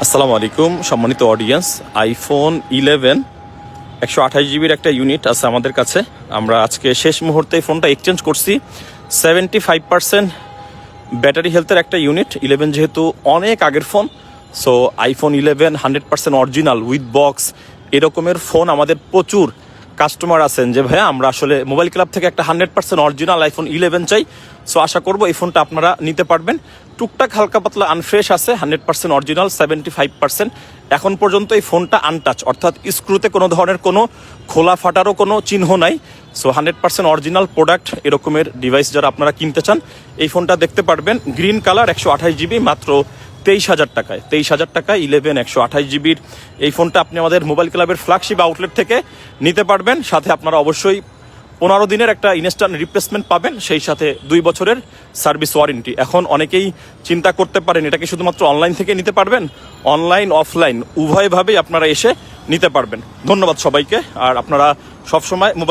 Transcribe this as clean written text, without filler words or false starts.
আসসালামু আলাইকুম সম্মানিত অডিয়েন্স, আইফোন 11 128 জিবির একটা ইউনিট আছে আমাদের কাছে। আমরা আজকে শেষ মুহূর্তে এই ফোনটা এক্সচেঞ্জ করছি। 75% ব্যাটারি হেলথের একটা ইউনিট। 11 যেহেতু অনেক আগের phone, so iPhone 11 100% original with box এরকমের ফোন আমাদের প্রচুর কাস্টমার আছেন যে ভাইয়া আমরা আসলে মোবাইল ক্লাব থেকে একটা 100% অরিজিনাল আইফোন 11 চাই। সো আশা করবো এই ফোনটা আপনারা নিতে পারবেন। টুকটাক হালকা পাতলা আনফ্রেশ আছে, 100% অরিজিনাল 75%। এখন পর্যন্ত এই ফোনটা আনটাচ, অর্থাৎ স্ক্রুতে কোনো ধরনের কোনো খোলা ফাটারও কোনো চিহ্ন নাই। সো 100% অরিজিনাল প্রোডাক্ট এরকমের ডিভাইস যারা আপনারা কিনতে চান এই ফোনটা দেখতে পারবেন। গ্রিন কালার 128 জিবি, মাত্র 23,000 টাকায়। 23,000 টাকায় 11 128 জিবির এই ফোনটা আপনি আমাদের মোবাইল ক্লাবের ফ্ল্যাগশিপ আউটলেট থেকে নিতে পারবেন। সাথে আপনারা অবশ্যই 15 দিনের একটা ইনস্ট্যান্ট রিপ্লেসমেন্ট পাবেন, সেই সাথে 2 বছরের সার্ভিস ওয়ারেন্টি। এখন অনেকেই চিন্তা করতে পারেন এটা কি শুধুমাত্র অনলাইন থেকে নিতে পারবেন? অনলাইন অফলাইন উভয়ভাবেই আপনারা এসে নিতে পারবেন। ধন্যবাদ সবাইকে। আর আপনারা সবসময় মোবাইল